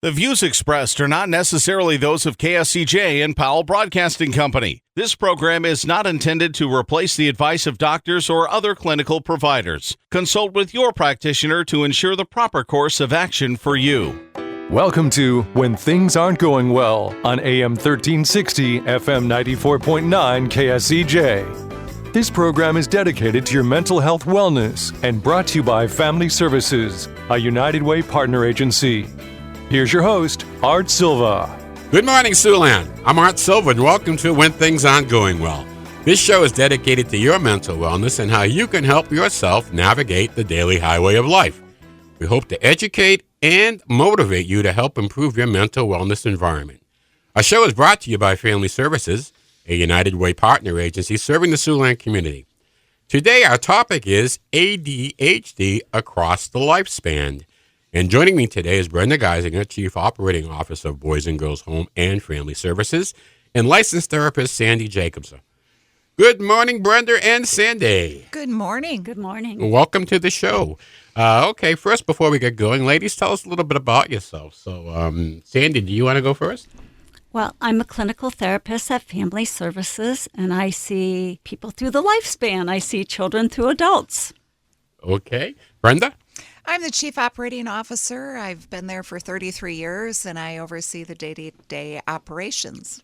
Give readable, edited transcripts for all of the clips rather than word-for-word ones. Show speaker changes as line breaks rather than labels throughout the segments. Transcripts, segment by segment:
The views expressed are not necessarily those of KSCJ and Powell Broadcasting Company. This program is not intended to replace the advice of doctors or other clinical providers. Consult with your practitioner to ensure the proper course of action for you.
Welcome to When Things Aren't Going Well on AM 1360, FM 94.9 KSCJ. This program is dedicated to your mental health wellness and brought to you by Family Services, a United Way partner agency. Here's your host, Art Silva.
Good morning, Siouxland. I'm Art Silva, and welcome to When Things Aren't Going Well. This show is dedicated to your mental wellness and how you can help yourself navigate the daily highway of life. We hope to educate and motivate you to help improve your mental wellness environment. Our show is brought to you by Family Services, a United Way partner agency serving the Siouxland community. Today, our topic is ADHD across the lifespan. And joining me today is Brenda Geisinger, Chief Operating Officer of Boys and Girls Home and Family Services, and licensed therapist Sandy Jacobson. Good morning, Brenda and Sandy.
Good morning.
Good morning.
Welcome to the show. Okay, first, before we get going, ladies, tell us a little bit about yourself. So, Sandy, do you want to go first?
Well, I'm a clinical therapist at Family Services, and I see people through the lifespan. I see children through adults.
Okay. Brenda?
I'm the Chief Operating Officer. I've been there for 33 years, and I oversee the day-to-day operations.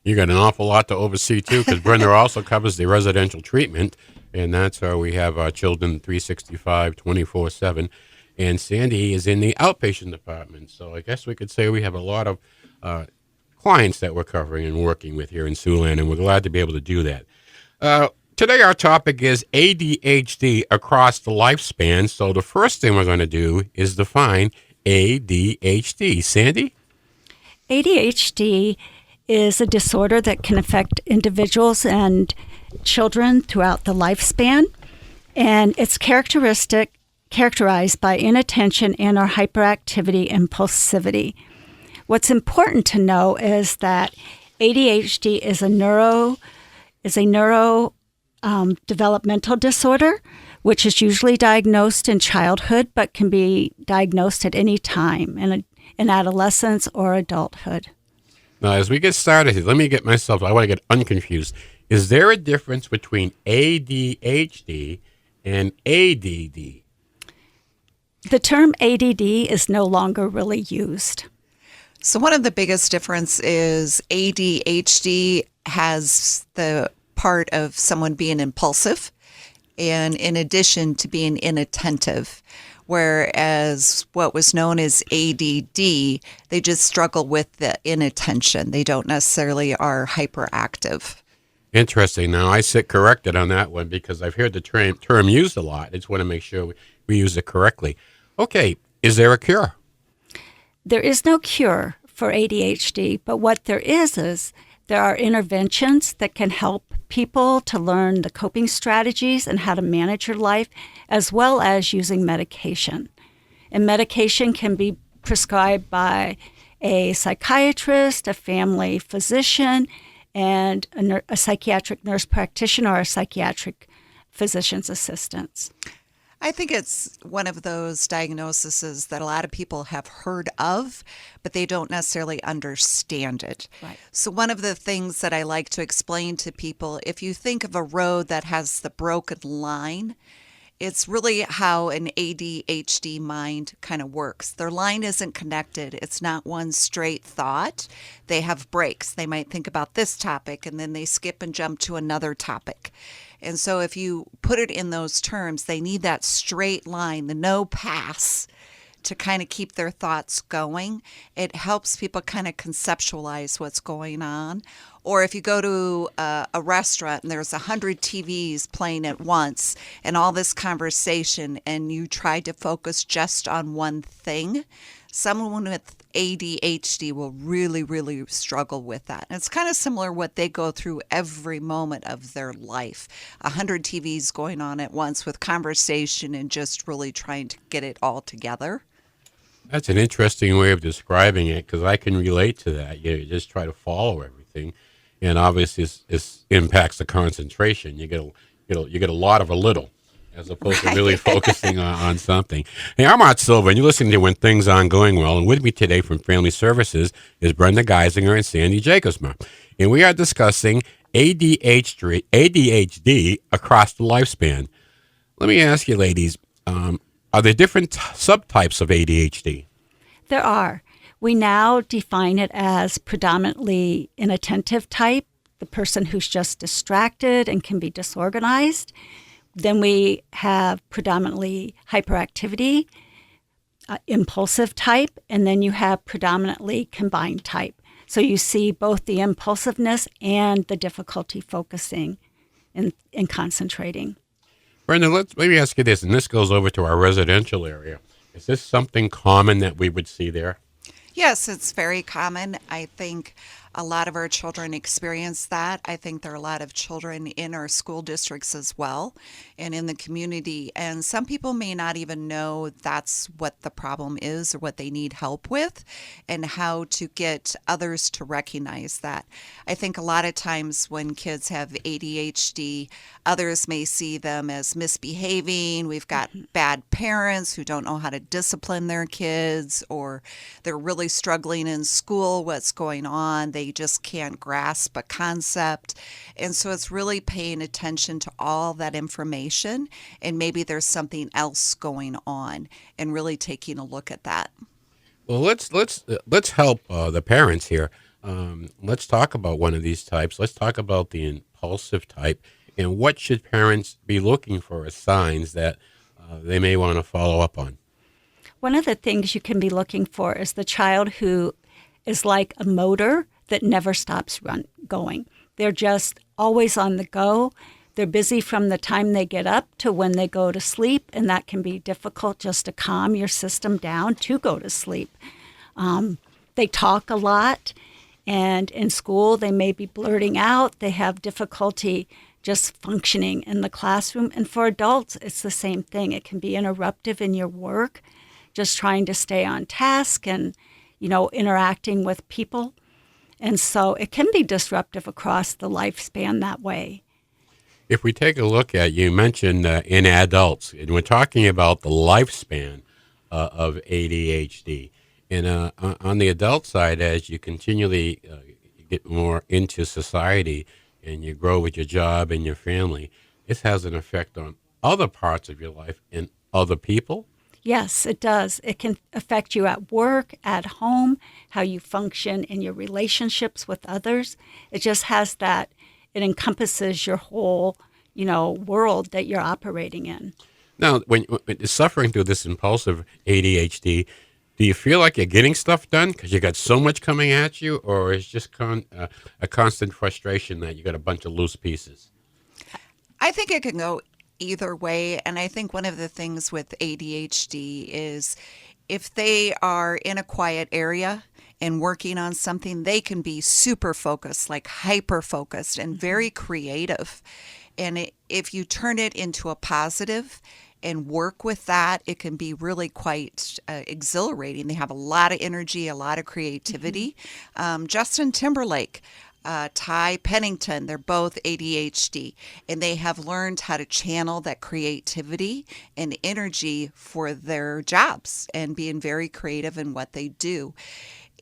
You got an awful lot to oversee, too, because Brenda also covers the residential treatment, and that's where we have our children 365, 24/7. And Sandy is in the outpatient department. So I guess we could say we have a lot of clients that we're covering and working with here in Siouxland, and we're glad to be able to do that. Today our topic is ADHD across the lifespan. So the first thing we're going to do is define ADHD. Sandy?
ADHD is a disorder that can affect individuals and children throughout the lifespan, and it's characterized by inattention and or hyperactivity and impulsivity. What's important to know is that ADHD is a developmental disorder, which is usually diagnosed in childhood, but can be diagnosed at any time in adolescence or adulthood.
Now, as we get started, I want to get unconfused. Is there a difference between ADHD and ADD?
The term ADD is no longer really used.
So one of the biggest difference is ADHD has the part of someone being impulsive, and in addition to being inattentive, whereas what was known as ADD, they just struggle with the inattention. They don't necessarily are hyperactive.
Interesting. Now, I sit corrected on that one because I've heard the term used a lot. I just want to make sure we use it correctly. Okay, is there a cure?
There is no cure for ADHD, but what there is there are interventions that can help people to learn the coping strategies and how to manage your life, as well as using medication. And medication can be prescribed by a psychiatrist, a family physician, and a psychiatric nurse practitioner or a psychiatric physician's assistants.
I think it's one of those diagnoses that a lot of people have heard of, but they don't necessarily understand it.
Right.
So one of the things that I like to explain to people, if you think of a road that has the broken line, it's really how an ADHD mind kind of works. Their line isn't connected. It's not one straight thought. They have breaks. They might think about this topic, and then they skip and jump to another topic. And so if you put it in those terms, they need that straight line, the no pass, to kind of keep their thoughts going. It helps people kind of conceptualize what's going on. Or if you go to a restaurant and there's 100 TVs playing at once and all this conversation, and you try to focus just on one thing, someone with ADHD will really, really struggle with that. And it's kind of similar what they go through every moment of their life. 100 TVs going on at once with conversation and just really trying to get it all together.
That's an interesting way of describing it because I can relate to that. You just try to follow everything, and obviously this impacts the concentration. You get a lot of a little. as opposed to really focusing on something. Hey, I'm Art Silva, and you're listening to When Things Aren't Going Well. And with me today from Family Services is Brenda Geisinger and Sandy Jacobsma. And we are discussing ADHD across the lifespan. Let me ask you, ladies, are there different subtypes of ADHD?
There are. We now define it as predominantly inattentive type, the person who's just distracted and can be disorganized. Then we have predominantly hyperactivity, impulsive type, and then you have predominantly combined type. So you see both the impulsiveness and the difficulty focusing and concentrating.
Brenda, let me ask you this, and this goes over to our residential area. Is this something common that we would see there?
Yes, it's very common. I think a lot of our children experience that. I think there are a lot of children in our school districts as well and in the community. And some people may not even know that's what the problem is or what they need help with and how to get others to recognize that. I think a lot of times when kids have ADHD, others may see them as misbehaving. We've got bad parents who don't know how to discipline their kids, or they're really struggling in school. What's going on? They just can't grasp a concept. And so it's really paying attention to all that information, and maybe there's something else going on, and really taking a look at that.
Well, let's help the parents here. Let's talk about one of these types. Let's talk about the impulsive type, and what should parents be looking for as signs that they may want to follow up on.
One of the things you can be looking for is the child who is like a motor that never stops going. They're just always on the go. They're busy from the time they get up to when they go to sleep, and that can be difficult just to calm your system down to go to sleep. They talk a lot, and in school they may be blurting out. They have difficulty just functioning in the classroom. And for adults, it's the same thing. It can be interruptive in your work, just trying to stay on task and, interacting with people. And so it can be disruptive across the lifespan that way.
If we take a look at, you mentioned in adults, and we're talking about the lifespan of ADHD. And on the adult side, as you continually get more into society and you grow with your job and your family, this has an effect on other parts of your life and other people.
Yes, it does. It can affect you at work, at home, how you function in your relationships with others. It just has that, it encompasses your whole, world that you're operating in.
Now, when you're suffering through this impulsive ADHD, do you feel like you're getting stuff done because you got so much coming at you, or is just a constant frustration that you got a bunch of loose pieces?
I think it can go either way. And I think one of the things with ADHD is if they are in a quiet area and working on something, they can be super focused, like hyper focused and very creative. And if you turn it into a positive and work with that, it can be really quite exhilarating. They have a lot of energy, a lot of creativity. Justin Timberlake, Ty Pennington, they're both ADHD, and they have learned how to channel that creativity and energy for their jobs and being very creative in what they do.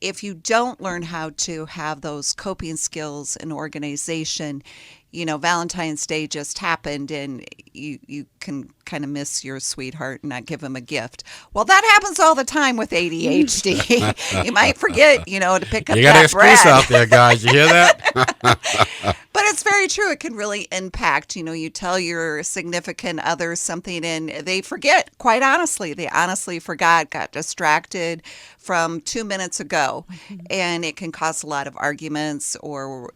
If you don't learn how to have those coping skills and organization, Valentine's Day just happened and you can kind of miss your sweetheart and not give him a gift. Well, that happens all the time with ADHD. You might forget, to pick up
you got
that
excuse
bread.
out there, guys. You hear that?
But it's very true. It can really impact, you tell your significant other something and they forget, quite honestly. They honestly forgot, got distracted from 2 minutes ago. And it can cause a lot of arguments or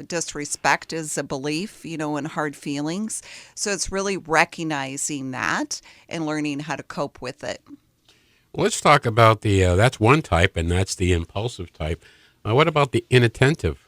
disrespect is a belief, and hard feelings. So it's really recognizing that and learning how to cope with it.
Well, let's talk about that's one type, and that's the impulsive type. What about the inattentive?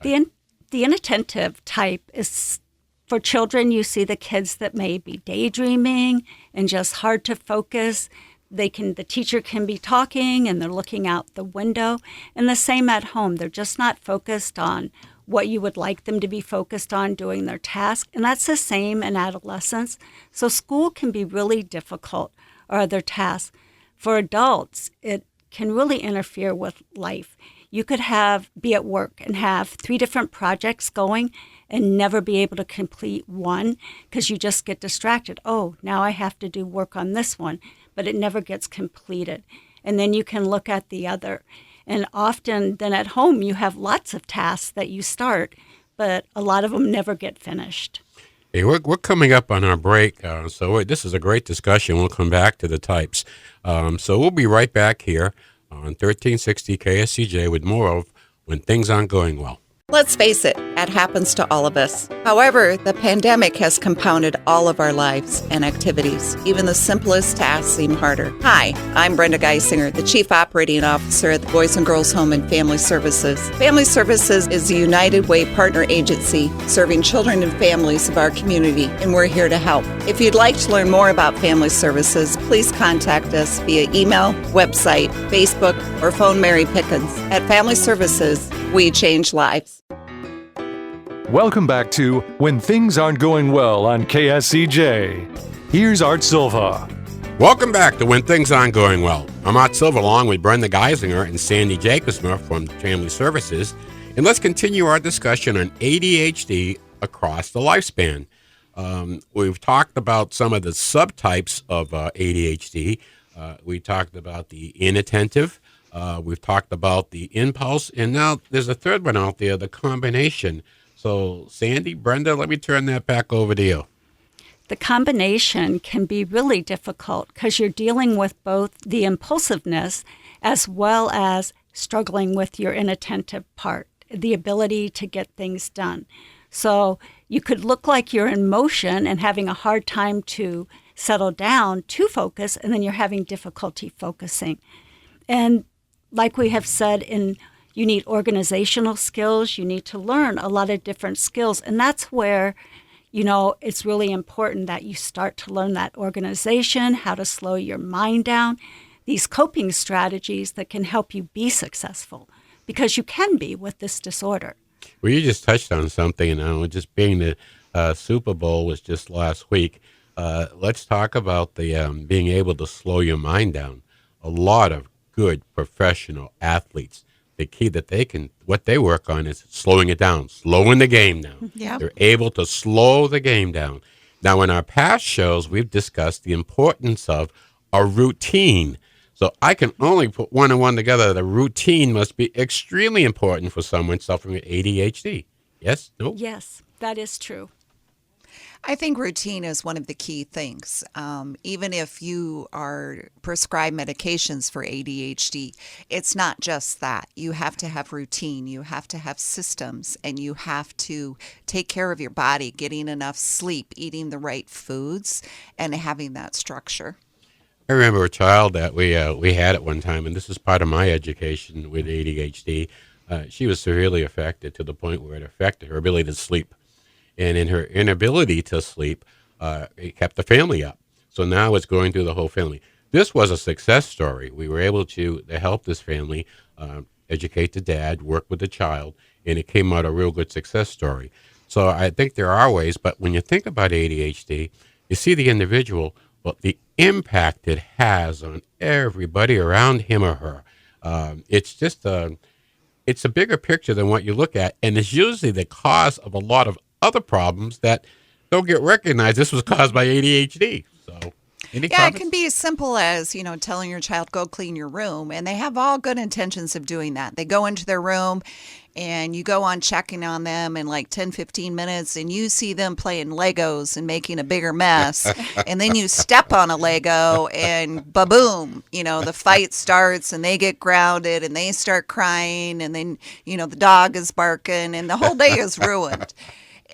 The inattentive type is for children. You see the kids that may be daydreaming and just hard to focus. The teacher can be talking and they're looking out the window. And the same at home. They're just not focused on what you would like them to be focused on doing their task. And that's the same in adolescence. So school can be really difficult, or other tasks. For adults, it can really interfere with life. You could be at work and have 3 different projects going and never be able to complete one because you just get distracted. Oh, now I have to do work on this one, but it never gets completed. And then you can look at the other. And often then at home you have lots of tasks that you start, but a lot of them never get finished.
Hey, we're coming up on our break, so this is a great discussion. We'll come back to the types. So we'll be right back here on 1360 KSCJ with more of When Things Aren't Going Well.
Let's face it, that happens to all of us. However, the pandemic has compounded all of our lives and activities. Even the simplest tasks seem harder. Hi, I'm Brenda Geisinger, the Chief Operating Officer at the Boys and Girls Home and Family Services. Family Services is a United Way partner agency serving children and families of our community, and we're here to help. If you'd like to learn more about Family Services, please contact us via email, website, Facebook, or phone Mary Pickens. At Family Services, we change lives.
Welcome back to When Things Aren't Going Well on KSCJ. Here's Art Silva.
Welcome back to When Things Aren't Going Well. I'm Art Silva along with Brenda Geisinger and Sandy Jacobsma from Family Services. And let's continue our discussion on ADHD across the lifespan. We've talked about some of the subtypes of ADHD. We talked about the inattentive. We've talked about the impulse. And now there's a third one out there, the combination. So, Sandy, Brenda, let me turn that back over to you.
The combination can be really difficult because you're dealing with both the impulsiveness as well as struggling with your inattentive part, the ability to get things done. So you could look like you're in motion and having a hard time to settle down to focus, and then you're having difficulty focusing. And like we have said, you need organizational skills. You need to learn a lot of different skills. And that's where, it's really important that you start to learn that organization, how to slow your mind down, these coping strategies that can help you be successful, because you can be with this disorder.
Well, you just touched on something, just being the Super Bowl was just last week. Let's talk about the being able to slow your mind down. A lot of good professional athletes, the key that what they work on is slowing it down, slowing the game down.
Yeah.
They're able to slow the game down. Now, in our past shows, we've discussed the importance of a routine. So I can only put one and one together. The routine must be extremely important for someone suffering with ADHD. Yes? No?
Yes, that is true.
I think routine is one of the key things. Even if you are prescribed medications for ADHD, it's not just that. You have to have routine, you have to have systems, and you have to take care of your body, getting enough sleep, eating the right foods, and having that structure.
I remember a child that we had at one time, and this is part of my education with ADHD. She was severely affected to the point where it affected her ability to sleep. And in her inability to sleep, it kept the family up. So now it's going through the whole family. This was a success story. We were able to help this family, educate the dad, work with the child, and it came out a real good success story. So I think there are ways, but when you think about ADHD, you see the individual, but the impact it has on everybody around him or her. It's just it's a bigger picture than what you look at, and it's usually the cause of a lot of other problems that don't get recognized. This was caused by ADHD. So, any comments?
It can be as simple as, telling your child, go clean your room. And they have all good intentions of doing that. They go into their room and you go on checking on them in like 10, 15 minutes and you see them playing Legos and making a bigger mess. And then you step on a Lego and ba-boom, the fight starts and they get grounded and they start crying. And then, the dog is barking and the whole day is ruined.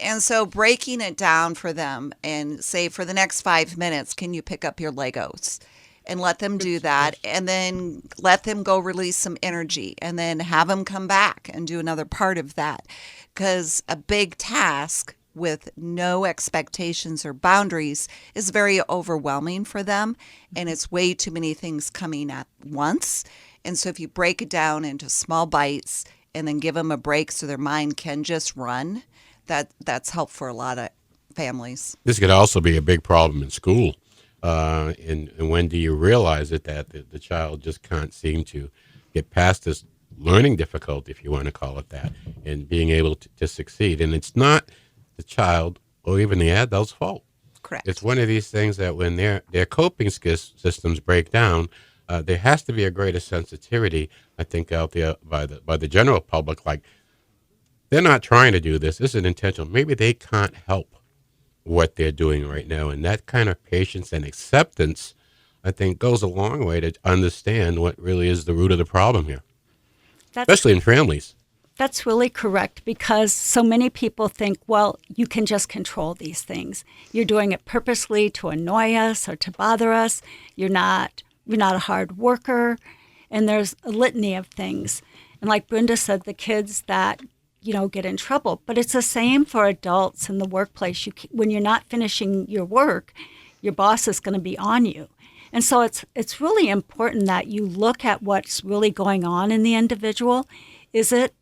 And so breaking it down for them and say, for the next 5 minutes, can you pick up your Legos? And let them do that, and then let them go release some energy, and then have them come back and do another part of that. Because a big task with no expectations or boundaries is very overwhelming for them, and it's way too many things coming at once. And so if you break it down into small bites and then give them a break so their mind can just run, that's helped for a lot of families.
This could also be a big problem in school. And when do you realize it, that the child just can't seem to get past this learning difficulty, if you want to call it that, and being able to succeed? And it's not the child or even the adult's fault.
Correct.
It's one of these things that when their coping systems break down, there has to be a greater sensitivity, I think, out there by the general public. Like, they're not trying to do this. This is intentional. Maybe they can't help what they're doing right now. And that kind of patience and acceptance, I think, goes a long way to understand what really is the root of the problem here, especially in families.
That's really correct, because so many people think, well, you can just control these things. You're doing it purposely to annoy us or to bother us. You're not a hard worker. And there's a litany of things. And like Brenda said, the kids that, get in trouble. But it's the same for adults in the workplace. When you're not finishing your work, your boss is going to be on you. And so it's really important that you look at what's really going on in the individual. Is it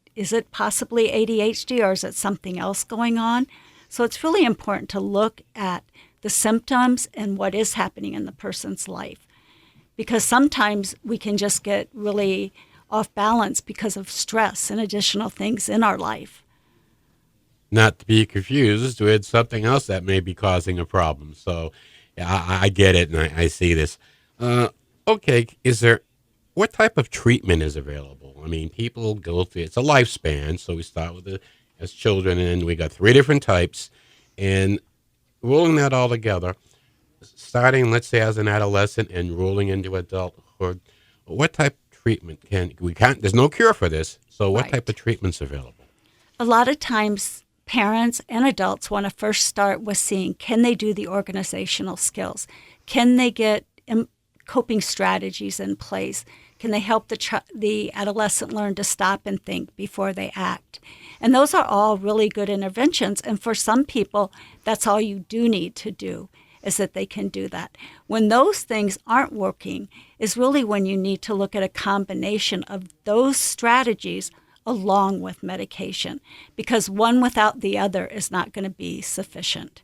possibly ADHD, or is it something else going on? So it's really important to look at the symptoms and what is happening in the person's life. Because sometimes we can just get really off balance because of stress and additional things in our life.
Not to be confused with something else that may be causing a problem. So I get it, and I see this. Okay, what type of treatment is available? I mean, people go through, it's a lifespan, so we start with as children, and we got 3 different types, and rolling that all together, starting, let's say, as an adolescent and rolling into adulthood, what type of treatment there's no cure for this, so what type of treatment's available?
A lot of times, parents and adults want to first start with seeing, can they do the organizational skills? Can they get coping strategies in place? Can they help the adolescent learn to stop and think before they act? And those are all really good interventions. And for some people, that's all you do need to do, is that they can do that. When those things aren't working is really when you need to look at a combination of those strategies along with medication, because one without the other is not going to be sufficient.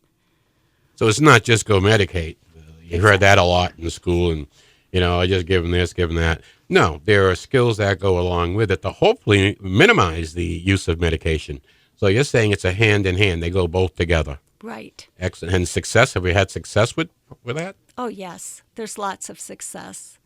So it's not just go medicate. You heard that a lot in school, and I just give them this, give them that. No, there are skills that go along with it to hopefully minimize the use of medication. So you're saying it's a hand in hand. They go both together.
Right.
Excellent. And success, have we had success with that?
Oh, yes. There's lots of success.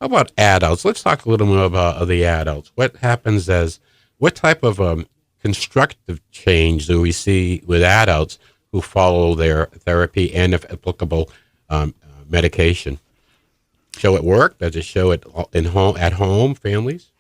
How about adults? Let's talk a little more about the adults. What type of constructive change do we see with adults who follow their therapy and, if applicable, medication? Show it work? Does it show it at home, families?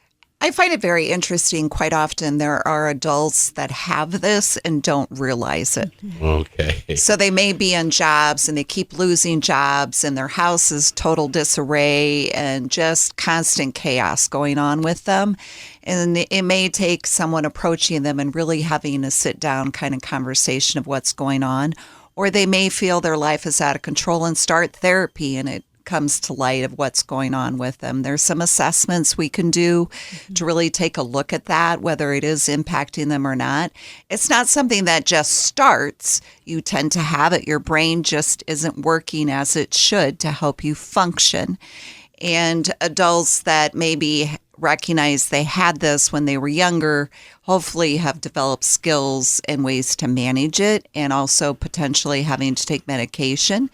I find it very interesting. Quite often there are adults that have this and don't realize it.
Okay.
So they may be in jobs and they keep losing jobs, and their house is total disarray and just constant chaos going on with them. And it may take someone approaching them and really having a sit down kind of conversation of what's going on. Or they may feel their life is out of control and start therapy, and it comes to light of what's going on with them. There's some assessments we can do to really take a look at that, whether it is impacting them or not. It's not something that just starts. You tend to have it. Your brain just isn't working as it should to help you function. And adults that maybe recognize they had this when they were younger, hopefully have developed skills and ways to manage it, and also potentially having to take medication.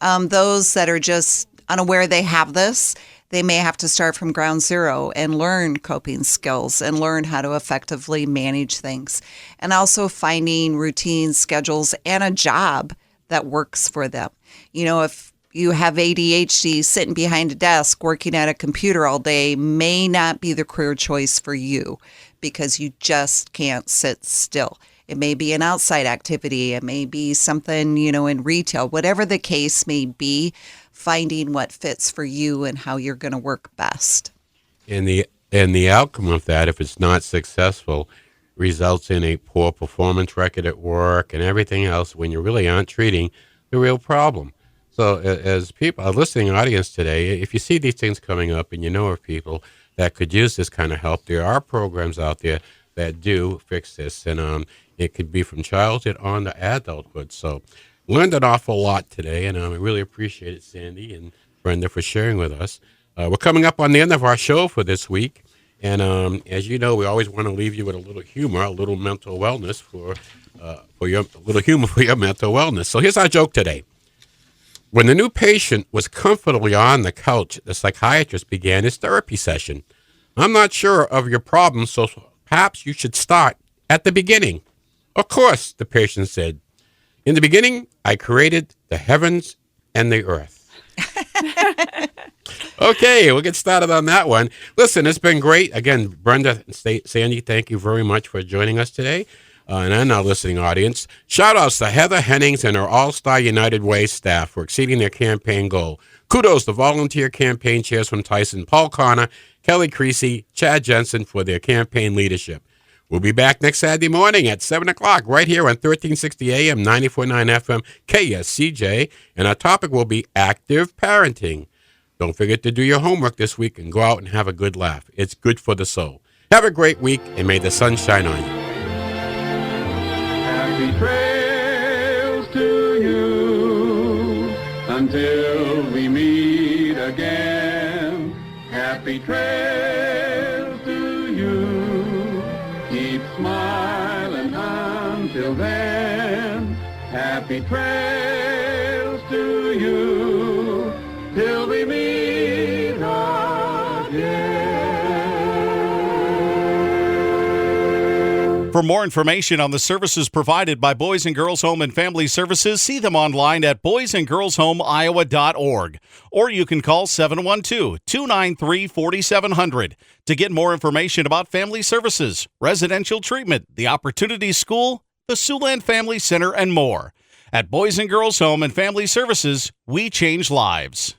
Those that are just unaware they have this, they may have to start from ground zero and learn coping skills and learn how to effectively manage things. And also finding routine schedules and a job that works for them. If you have ADHD, sitting behind a desk working at a computer all day may not be the career choice for you, because you just can't sit still. It may be an outside activity. It may be something, in retail, whatever the case may be, finding what fits for you and how you're going to work best.
And the outcome of that, if it's not successful, results in a poor performance record at work and everything else when you really aren't treating the real problem. So as people, a listening audience today, if you see these things coming up and you know of people, that could use this kind of help. There are programs out there that do fix this, and it could be from childhood on to adulthood. So learned an awful lot today, and I really appreciate it, Sandy and Brenda, for sharing with us. We're coming up on the end of our show for this week, and as you know, we always want to leave you with a little humor, a little mental wellness for your mental wellness. So here's our joke today. When the new patient was comfortably on the couch, the psychiatrist began his therapy session. I'm not sure of your problem, so perhaps you should start at the beginning. Of course, the patient said. In the beginning, I created the heavens and the earth. Okay, we'll get started on that one. Listen, it's been great. Again, Brenda and Sandy, thank you very much for joining us today. And our listening audience. Shout-outs to Heather Hennings and her All-Star United Way staff for exceeding their campaign goal. Kudos to volunteer campaign chairs from Tyson, Paul Connor, Kelly Creasy, Chad Jensen for their campaign leadership. We'll be back next Saturday morning at 7 o'clock right here on 1360 AM, 94.9 FM, KSCJ. And our topic will be active parenting. Don't forget to do your homework this week and go out and have a good laugh. It's good for the soul. Have a great week, and may the sun shine on you.
Happy trails to you until we meet again. Happy trails to you. Keep smiling until then. Happy trails to you till we meet again.
For more information on the services provided by Boys and Girls Home and Family Services, see them online at boysandgirlshomeiowa.org. Or you can call 712-293-4700 to get more information about family services, residential treatment, the Opportunity School, the Siouxland Family Center, and more. At Boys and Girls Home and Family Services, we change lives.